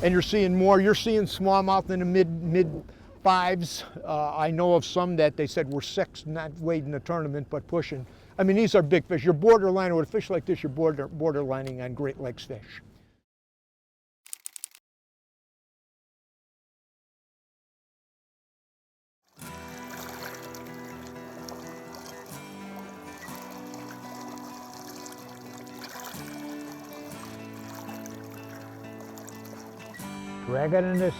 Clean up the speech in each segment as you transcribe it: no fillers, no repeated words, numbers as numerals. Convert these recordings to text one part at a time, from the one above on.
and you're seeing more. You're seeing smallmouth in the mid 5s. I know of some that they said were 6, not weighed in the tournament, but pushing. I mean, these are big fish. You're borderline with a fish like this. You're borderlining on Great Lakes fish. Drag it in this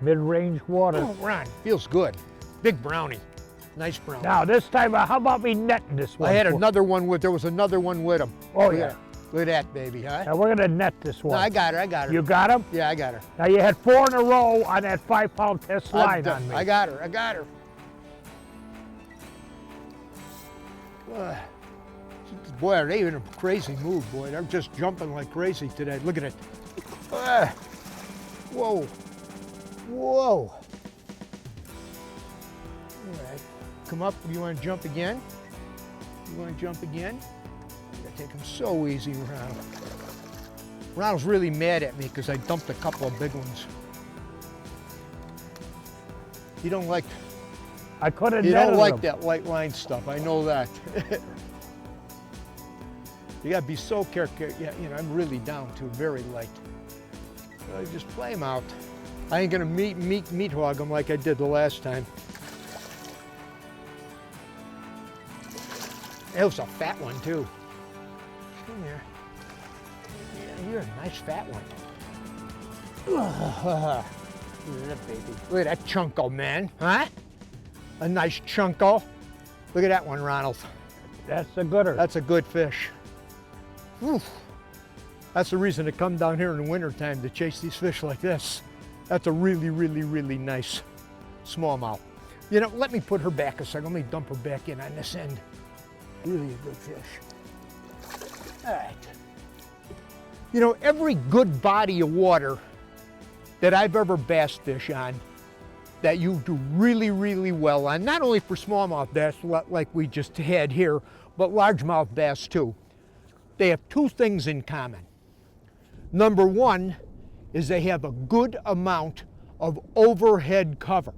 mid-range water. Oh, Ron, feels good. Big brownie. Nice brownie. Now this time, how about me netting this one? I had another one with, there was another one with him. Oh yeah. Look at that, baby, huh? Now we're gonna net this one. No, I got her. You got him? Yeah, I got her. Now you had 4 in a row on that 5-pound test line on me. I got her. Boy, are they in a crazy mood, boy. They're just jumping like crazy today. Look at it. Whoa. Whoa. All right. Come up. You want to jump again? You want to jump again? You gotta take him so easy, Ronald. Ronald's really mad at me because I dumped a couple of big ones. You don't like. I could have. You don't like that light line stuff. I know that. You gotta be so careful. Yeah, you know, I'm really down to very light. So just play them out. I ain't gonna meat hog them like I did the last time. It was a fat one too. Come here. Yeah, you're a nice fat one. Look at that baby. Look at that chunko, man, huh? A nice chunko. Look at that one, Ronald. That's a gooder. That's a good fish. Oof. That's the reason to come down here in the wintertime to chase these fish like this. That's a really, really, really nice smallmouth. You know, let me put her back a second. Let me dump her back in on this end. Really a good fish. All right. You know, every good body of water that I've ever bass fish on, that you do really, really well on, not only for smallmouth bass like we just had here, but largemouth bass too. They have 2 things in common. Number 1 is they have a good amount of overhead cover.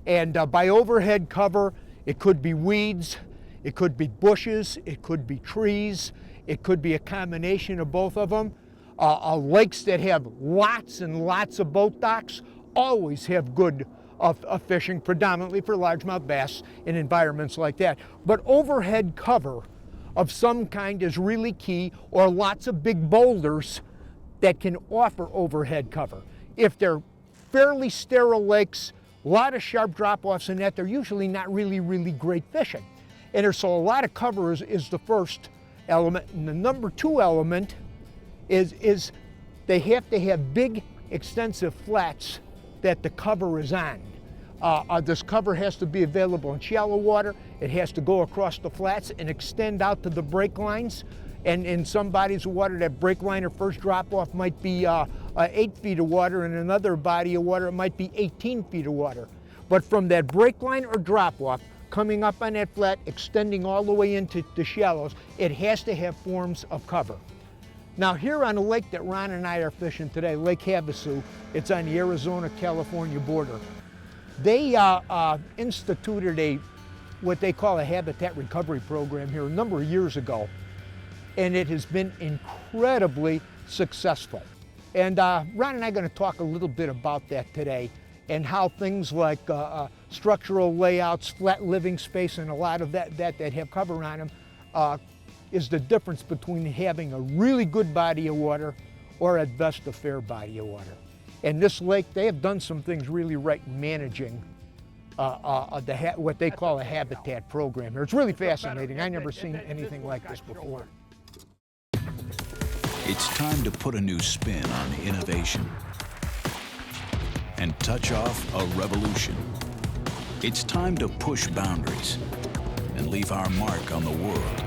And by overhead cover, it could be weeds, it could be bushes, it could be trees, it could be a combination of both of them. Lakes that have lots and lots of boat docks always have good fishing, predominantly for largemouth bass in environments like that. But overhead cover of some kind is really key, or lots of big boulders that can offer overhead cover. If they're fairly sterile lakes, a lot of sharp drop-offs in that, they're usually not really, really great fishing. And so a lot of cover is the first element. And the number 2 element is they have to have big, extensive flats that the cover is on. This cover has to be available in shallow water. It has to go across the flats and extend out to the break lines. And in some bodies of water, that break line or first drop off might be 8 feet of water, and another body of water, it might be 18 feet of water. But from that break line or drop off, coming up on that flat, extending all the way into the shallows, it has to have forms of cover. Now here on the lake that Ron and I are fishing today, Lake Havasu, it's on the Arizona-California border. They instituted what they call a habitat recovery program here a number of years ago, and it has been incredibly successful. And Ron and I are going to talk a little bit about that today, and how things like structural layouts, flat living space, and a lot of that have cover on them is the difference between having a really good body of water or at best a fair body of water. And this lake, they have done some things really right in managing what they call a habitat program here. It's really fascinating. I've never seen anything like this before. It's time to put a new spin on innovation and touch off a revolution. It's time to push boundaries and leave our mark on the world.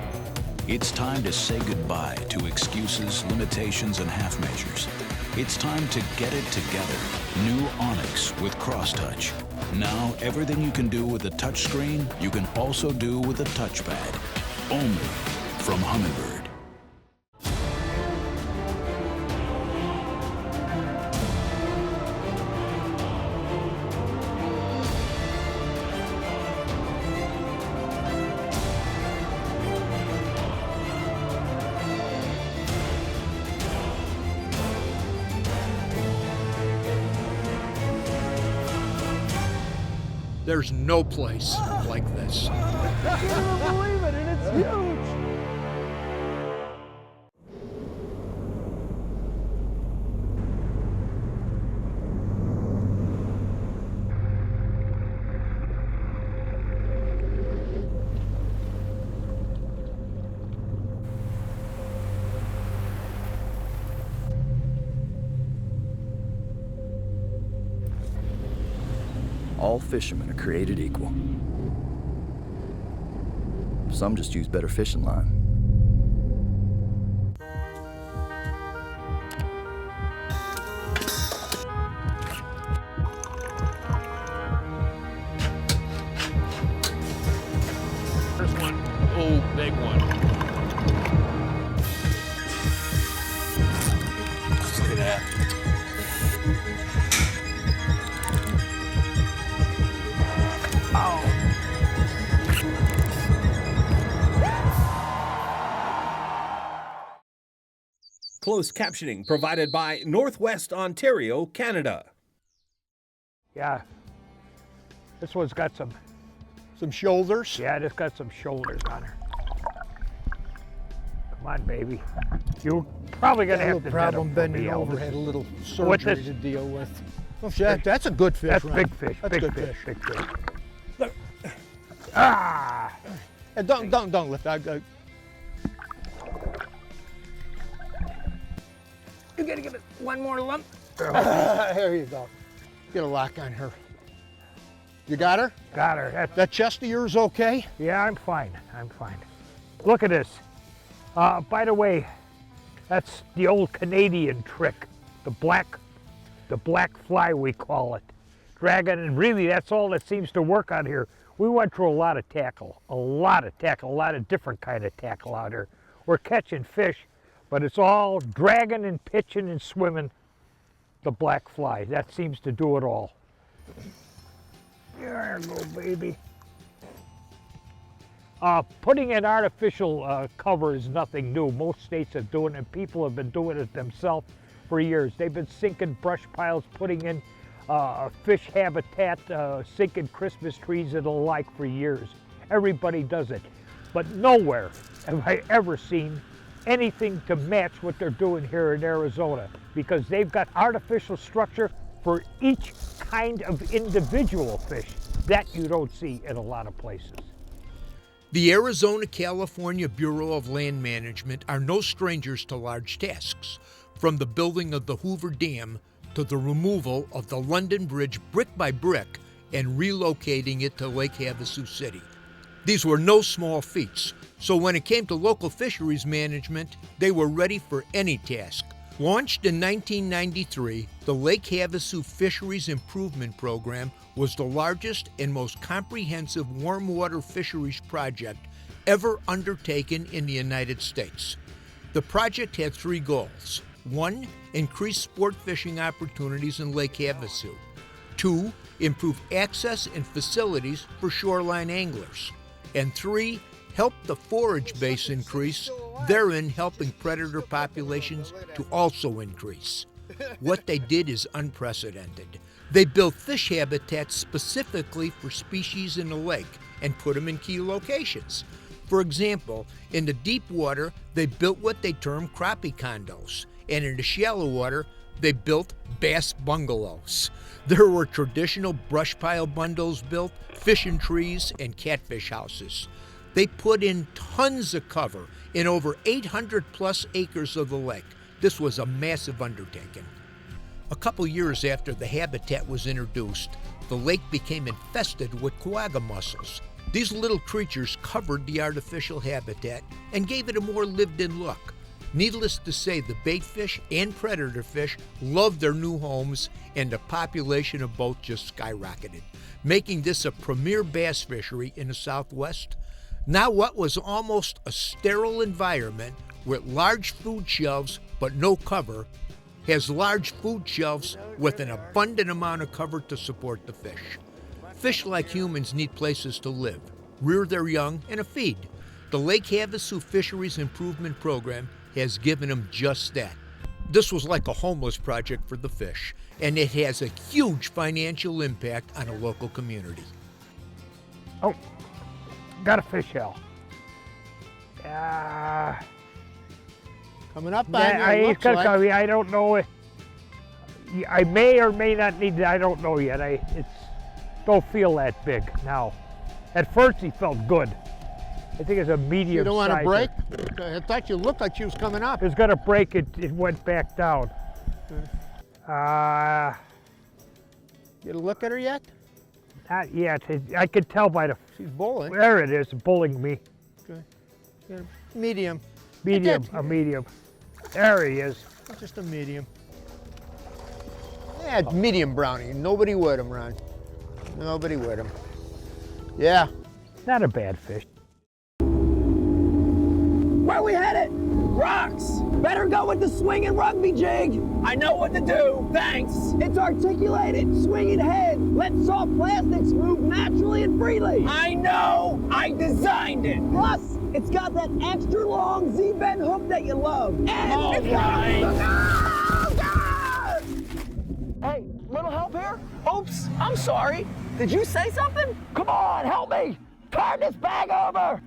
It's time to say goodbye to excuses, limitations, and half measures. It's time to get it together. New Onyx with Crosstouch. Now, everything you can do with a touchscreen, you can also do with a touchpad. Only from Humminbird. There's no place like this. I can't even believe it, and it's huge. All fishermen are created equal. Some just use better fishing line. There's one. Oh, big one. Look at that. Closed captioning provided by Northwest Ontario, Canada. Yeah. This one's got some, shoulders. yeah, this got some shoulders on her. Come on, baby. You're probably gonna have to problem net 'em for me, bending over. Elvis. Had a little With surgery this- to deal with. Oh, that's a good fish. That's Ron. big fish, That's big good fish, big fish. Ah! And don't lift. You gotta give it one more lump. There you go. Get a lock on her. You got her? Got her. That's, That chest of yours okay? yeah, I'm fine. I'm fine. Look at this. By the way, that's the old Canadian trick. The black fly, we call it. Dragging, and really that's all that seems to work out here. We went through a lot of tackle, a lot of different kind of tackle out here. We're catching fish, but it's all dragging and pitching and swimming the black fly. That seems to do it all. There you go, baby. Putting an artificial cover is nothing new. Most states are doing it, and people have been doing it themselves for years. They've been sinking brush piles, putting in fish habitat, sinking Christmas trees and the like for years. Everybody does it. But nowhere have I ever seen anything to match what they're doing here in Arizona, because they've got artificial structure for each kind of individual fish that you don't see in a lot of places. The Arizona-California Bureau of Land Management are no strangers to large tasks, from the building of the Hoover Dam to the removal of the London Bridge brick by brick and relocating it to Lake Havasu City. These were no small feats, so when it came to local fisheries management, they were ready for any task. Launched in 1993, the Lake Havasu Fisheries Improvement Program was the largest and most comprehensive warm water fisheries project ever undertaken in the United States. The project had three goals. 1, increase sport fishing opportunities in Lake Havasu. 2, improve access and facilities for shoreline anglers. And 3, help the forage base increase, therein helping predator populations to also increase. What they did is unprecedented. They built fish habitats specifically for species in the lake and put them in key locations. For example, in the deep water, they built what they term crappie condos, and in the shallow water, they built bass bungalows. There were traditional brush pile bundles built, fishing trees, and catfish houses. They put in tons of cover in over 800 plus acres of the lake. This was a massive undertaking. A couple years after the habitat was introduced, the lake became infested with quagga mussels. These little creatures covered the artificial habitat and gave it a more lived-in look. Needless to say, the bait fish and predator fish loved their new homes, and the population of both just skyrocketed, making this a premier bass fishery in the Southwest. Now what was almost a sterile environment with large food shelves but no cover has large food shelves with an abundant amount of cover to support the fish. Fish, like humans, need places to live, rear their young, and a feed. The Lake Havasu Fisheries Improvement Program has given them just that. This was like a homeless project for the fish, and it has a huge financial impact on a local community. Oh, got a fish hell. Coming up on Yeah, you, looks like. I don't know. I may or may not need to, I don't know yet. Don't feel that big now. At first he felt good. I think it's a medium You don't want to size. break? I thought you looked like she was coming up. It was gonna break, it went back down. You look at her yet? Not yet. I could tell by the, She's bowling. there it is, bullying me. Okay. Yeah, medium. Medium, That's- a medium. There he is. Just a medium. Yeah, medium brownie. Nobody with him, Ron. Nobody with him. Yeah. Not a bad fish. Where we headed? Rocks. Better go with the swinging rugby jig. I know what to do. Thanks. It's articulated, swinging head. Let soft plastics move naturally and freely. I know. I designed it. Plus, it's got that extra long Z-bend hook that you love. And it's got... Hey, little help here? Oops, I'm sorry. Did you say something? Come on, help me. Turn this bag over.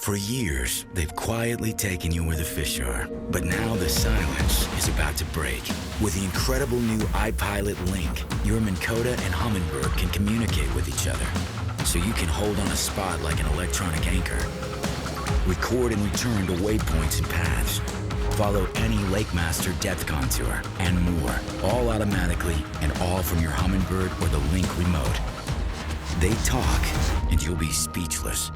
For years, they've quietly taken you where the fish are. But now the silence is about to break. With the incredible new iPilot Link, your Minn Kota and Humminbird can communicate with each other. So you can hold on a spot like an electronic anchor. Record and return to waypoints and paths. Follow any Lake Master depth contour and more. All automatically and all from your Humminbird or the Link remote. They talk and you'll be speechless.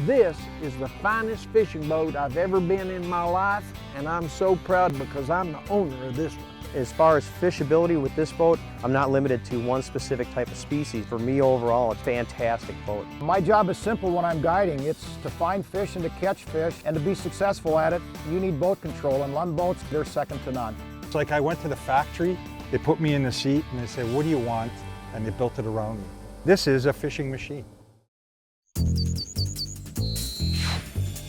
This is the finest fishing boat I've ever been in my life, and I'm so proud because I'm the owner of this one. As far as fishability with this boat, I'm not limited to one specific type of species. For me overall, it's a fantastic boat. My job is simple when I'm guiding. It's to find fish and to catch fish, and to be successful at it, you need boat control, and Lund boats, they're second to none. It's like I went to the factory, they put me in the seat and they said, what do you want? And they built it around me. This is a fishing machine.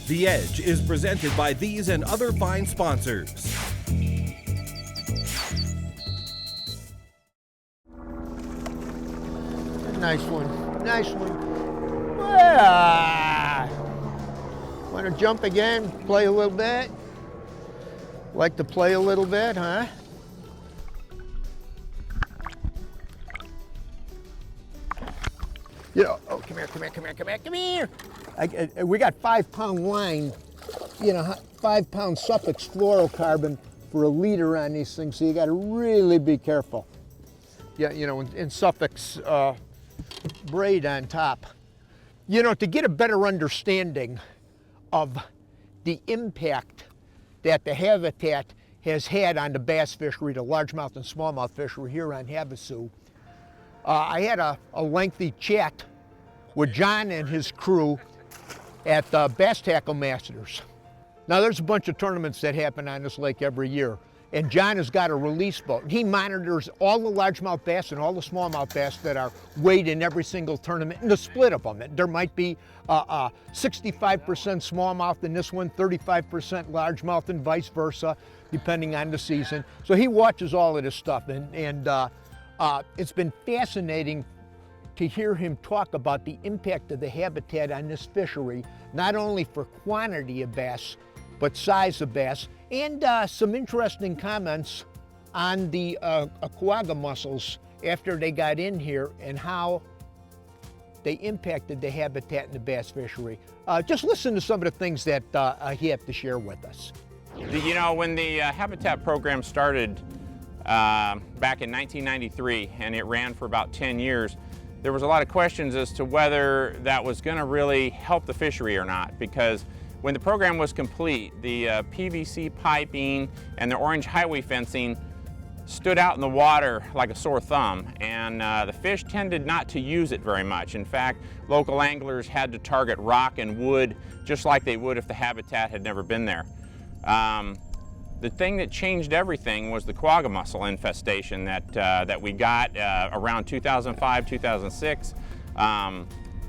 The Edge is presented by these and other fine sponsors. Nice one. Nice one. Well, want to jump again? Play a little bit? Like to play a little bit, huh? You know, oh, come here, come here, come here, come here, come here. We got 5-pound line, 5-pound Suffolk fluorocarbon for a liter on these things, so you got to really be careful. Yeah, in Suffolk's braid on top. To get a better understanding of the impact that the habitat has had on the bass fishery, the largemouth and smallmouth fishery here on Havasu, I had a lengthy chat with John and his crew at the Bass Tackle Masters. Now there's a bunch of tournaments that happen on this lake every year, and John has got a release boat. And he monitors all the largemouth bass and all the smallmouth bass that are weighed in every single tournament, and the split of them. There might be 65% smallmouth in this one, 35% largemouth, and vice versa, depending on the season. So he watches all of this stuff, and it's been fascinating to hear him talk about the impact of the habitat on this fishery, not only for quantity of bass, but size of bass, and some interesting comments on the quagga mussels after they got in here and how they impacted the habitat in the bass fishery. Just listen to some of the things that he had to share with us. When the habitat program started back in 1993, and it ran for about 10 years, there was a lot of questions as to whether that was going to really help the fishery or not, because when the program was complete, the PVC piping and the orange highway fencing stood out in the water like a sore thumb, and the fish tended not to use it very much. In fact, local anglers had to target rock and wood just like they would if the habitat had never been there. The thing that changed everything was the quagga mussel infestation that we got around 2005, 2006.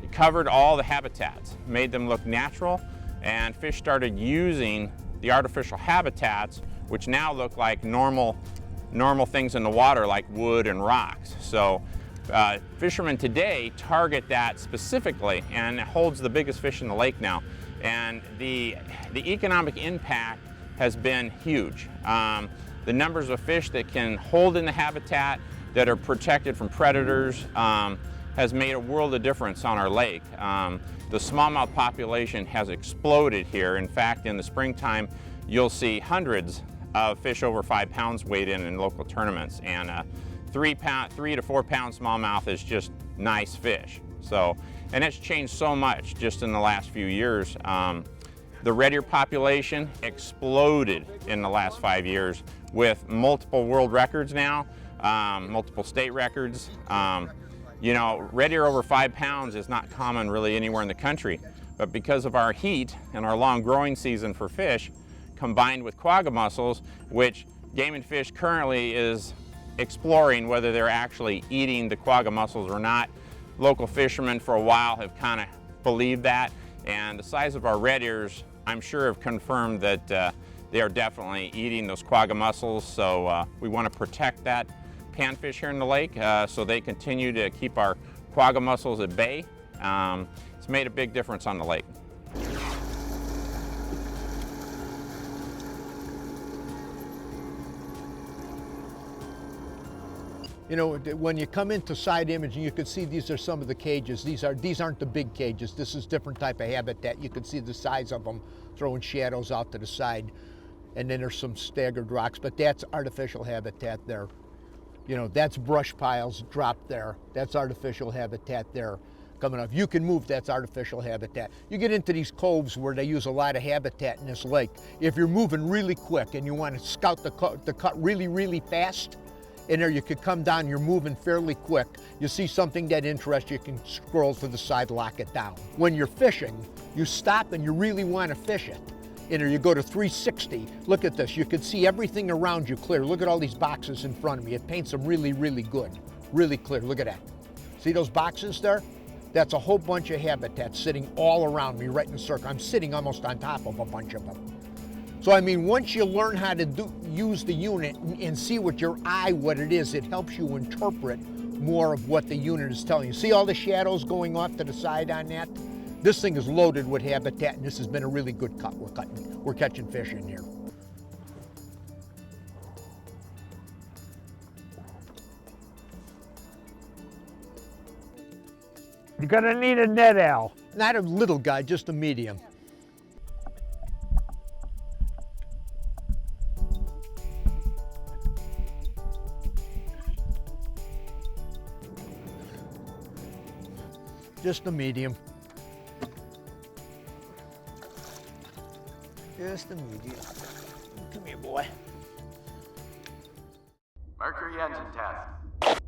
It covered all the habitats, made them look natural, and fish started using the artificial habitats, which now look like normal things in the water like wood and rocks. So fishermen today target that specifically, and it holds the biggest fish in the lake now. And the economic impact has been huge. The numbers of fish that can hold in the habitat that are protected from predators has made a world of difference on our lake. The smallmouth population has exploded here. In fact, in the springtime, you'll see hundreds of fish over 5 pounds weighed in local tournaments, and 3 to 4 pound smallmouth is just nice fish. So, and it's changed so much just in the last few years. The red ear population exploded in the last 5 years with multiple world records now, multiple state records. You know, red ear over 5 pounds is not common really anywhere in the country, but because of our heat and our long growing season for fish, combined with quagga mussels, which Game and Fish currently is exploring whether they're actually eating the quagga mussels or not. Local fishermen for a while have kind of believed that, and the size of our red ears, I'm sure, have confirmed that they are definitely eating those quagga mussels. So we want to protect that panfish here in the lake so they continue to keep our quagga mussels at bay. It's made a big difference on the lake. You know, when you come into side imaging, you can see these are some of the cages. These aren't the big cages. This is different type of habitat. You can see the size of them throwing shadows out to the side. And then there's some staggered rocks, but that's artificial habitat there. You know, that's brush piles dropped there. That's artificial habitat there coming up. You can move, that's artificial habitat. You get into these coves where they use a lot of habitat in this lake. If you're moving really quick and you want to scout the cut really, really fast, in there you could come down, you're moving fairly quick. You see something that interests you, you can scroll to the side, lock it down. When you're fishing, you stop and you really want to fish it. In there you go to 360. Look at this, you can see everything around you clear. Look at all these boxes in front of me. It paints them really, really good, really clear. Look at that. See those boxes there? That's a whole bunch of habitat sitting all around me right in a circle. I'm sitting almost on top of a bunch of them. So I mean, once you learn how to use the unit and see with your eye what it is, it helps you interpret more of what the unit is telling you. See all the shadows going off to the side on that? This thing is loaded with habitat, and this has been a really good cut we're catching fish in here. You're gonna need a net, Al. Not a little guy, just a medium. Just a medium. Just a medium. Come here, boy. Mercury engine test.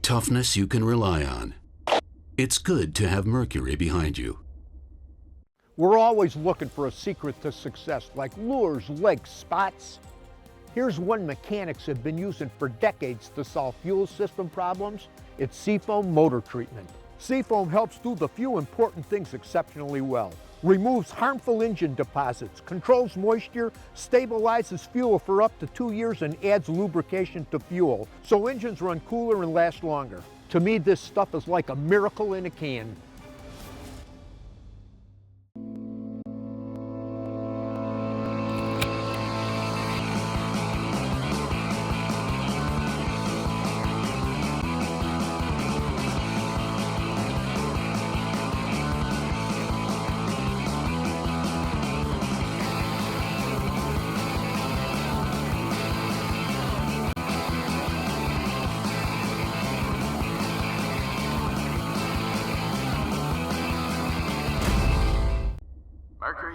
Toughness you can rely on. It's good to have Mercury behind you. We're always looking for a secret to success, like lures, legs, spots. Here's one mechanics have been using for decades to solve fuel system problems. It's seafoam motor treatment. Seafoam helps do the few important things exceptionally well. Removes harmful engine deposits, controls moisture, stabilizes fuel for up to 2 years, and adds lubrication to fuel, so engines run cooler and last longer. To me, this stuff is like a miracle in a can.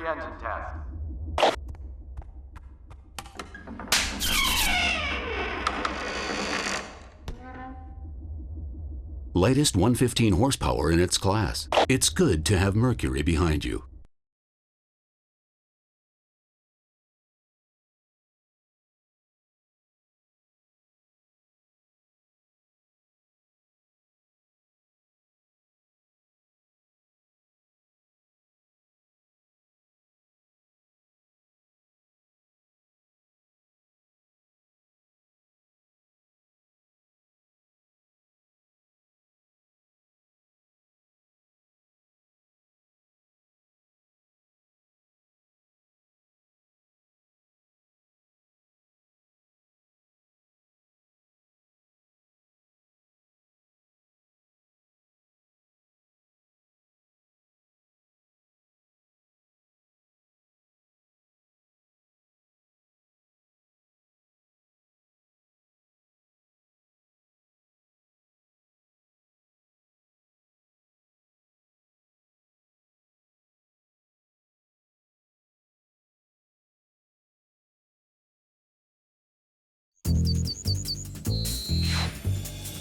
Mercury engine test. Lightest 115 horsepower in its class. It's good to have Mercury behind you.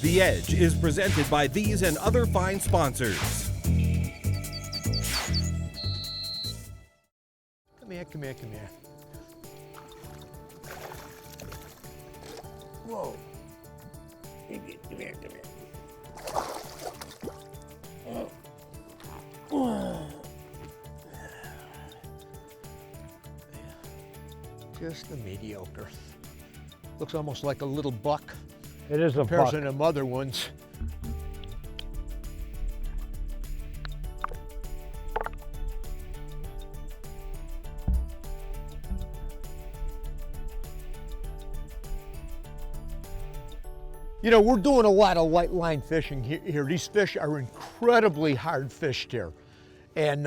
The Edge is presented by these and other fine sponsors. Come here, come here, come here. Whoa. Come here, come here, come here. Oh. Just a mediocre. Looks almost like a little buck. It is a buck. Comparison to them other ones. You know, we're doing a lot of light line fishing here. These fish are incredibly hard fished here. And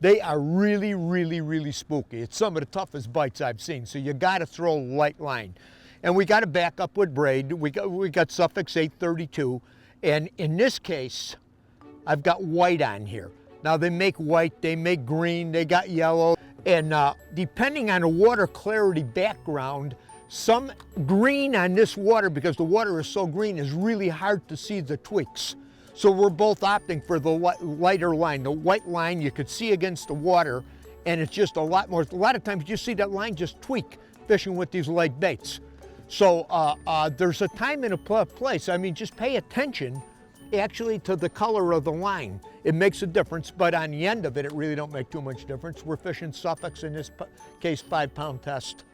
they are really, really, really spooky. It's some of the toughest bites I've seen. So you gotta throw light line. And we got to back up with braid. We got Suffix 832, and in this case, I've got white on here. Now they make white, they make green, they got yellow, and depending on the water clarity background, some green on this water, because the water is so green, is really hard to see the tweaks. So we're both opting for the lighter line. The white line you could see against the water, and it's just a lot of times you see that line just tweak fishing with these light baits. So there's a time and a place. I mean, just pay attention actually to the color of the line. It makes a difference, but on the end of it, it really don't make too much difference. We're fishing Suffix, in this case, 5-pound test.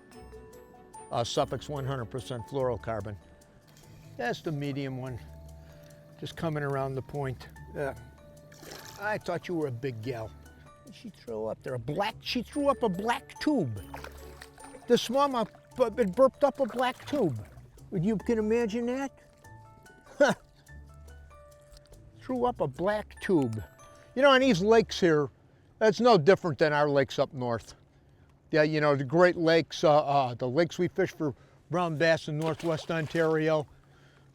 Suffix 100% fluorocarbon. That's the medium one. Just coming around the point. I thought you were a big gal. What did she throw up there? She threw up a black tube. The smallmouth it burped up a black tube. You can imagine that? Huh. Threw up a black tube. You know, on these lakes here, that's no different than our lakes up north. Yeah, you know, the Great Lakes, the lakes we fish for brown bass in northwest Ontario,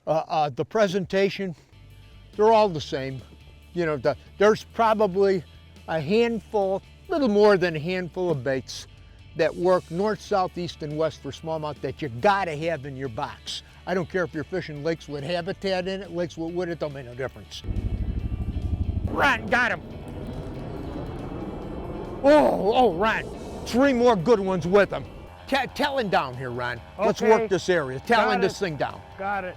the presentation, they're all the same. You know, there's probably a handful, little more than a handful of baits that work north, south, east, and west for smallmouth that you gotta have in your box. I don't care if you're fishing lakes with habitat in it, lakes with wood, it don't make no difference. Ron, got him. Oh, Ron, 3 more good ones with him. Talon down here, Ron. Okay. Let's work this area. Talon this thing down. Got it.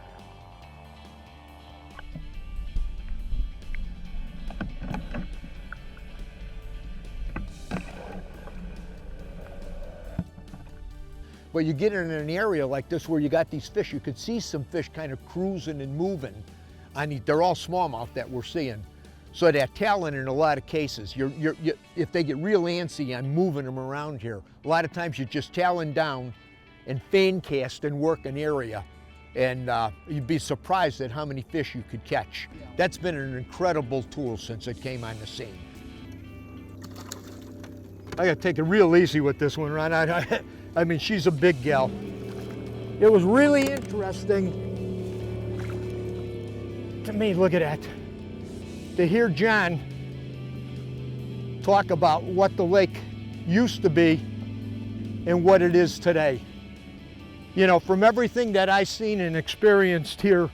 But you get in an area like this where you got these fish, you could see some fish kind of cruising and moving. They're all smallmouth that we're seeing. So that talon, in a lot of cases, if they get real antsy on moving them around here, a lot of times you just talon down and fan cast and work an area. And you'd be surprised at how many fish you could catch. That's been an incredible tool since it came on the scene. I gotta take it real easy with this one, Ron. I mean, she's a big gal. It was really interesting to me, look at that, to hear John talk about what the lake used to be and what it is today. You know, from everything that I've seen and experienced here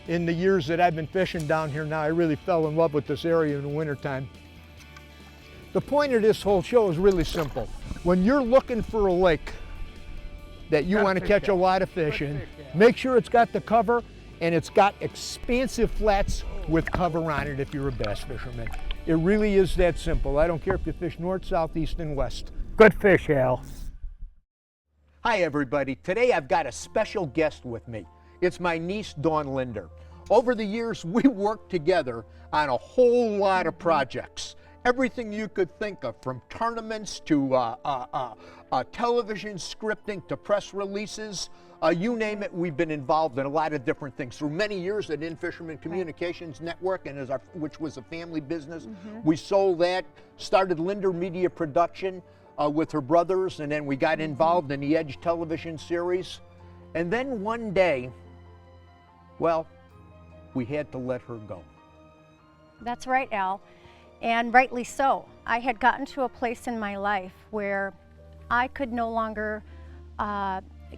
in the years that I've been fishing down here now, I really fell in love with this area in the wintertime. The point of this whole show is really simple. When you're looking for a lake that you want to catch a lot of fish in, make sure it's got the cover and it's got expansive flats with cover on it if you're a bass fisherman. It really is that simple. I don't care if you fish north, south, east, and west. Good fish, Al. Hi everybody. Today I've got a special guest with me. It's my niece, Dawn Lindner. Over the years, we worked together on a whole lot of projects. Everything you could think of, from tournaments to television scripting to press releases, you name it, we've been involved in a lot of different things. Through many years at In-Fisherman Communications Network, and which was a family business, we sold that, started Lindner Media Production with her brothers, and then we got involved in the Edge television series. And then one day, well, we had to let her go. That's right, Al. And rightly so. I had gotten to a place in my life where I could no longer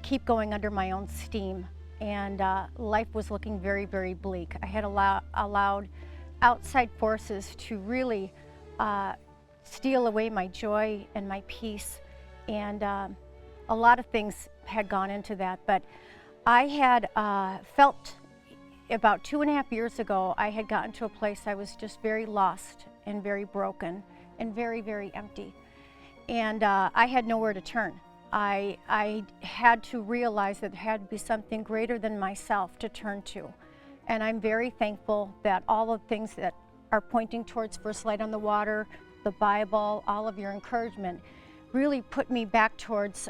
keep going under my own steam, and life was looking very, very bleak. I had allowed outside forces to really steal away my joy and my peace, and a lot of things had gone into that. But I had felt about 2.5 years ago, I had gotten to a place I was just very lost and very broken and very, very empty. And I had nowhere to turn. I had to realize that there had to be something greater than myself to turn to. And I'm very thankful that all of the things that are pointing towards First Light on the Water, the Bible, all of your encouragement, really put me back towards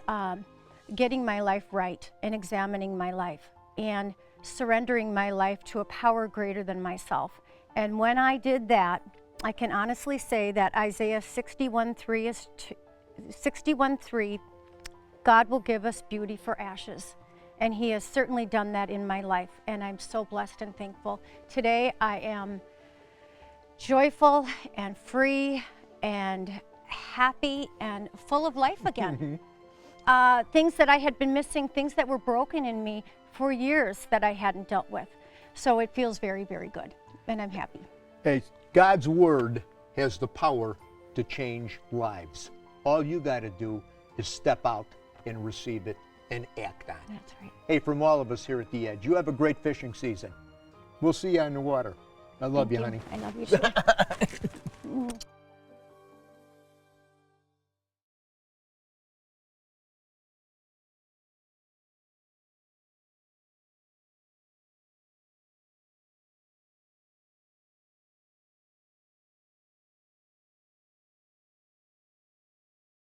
getting my life right and examining my life and surrendering my life to a power greater than myself. And when I did that, I can honestly say that Isaiah 61:3, God will give us beauty for ashes. And He has certainly done that in my life, and I'm so blessed and thankful. Today I am joyful and free and happy and full of life again. Things that I had been missing, things that were broken in me for years that I hadn't dealt with. So it feels very, very good, and I'm happy. Hey, God's Word has the power to change lives. All you got to do is step out and receive it and act on it. That's right. Hey, from all of us here at The Edge, you have a great fishing season. We'll see you on the water. I love you, honey. I love you too.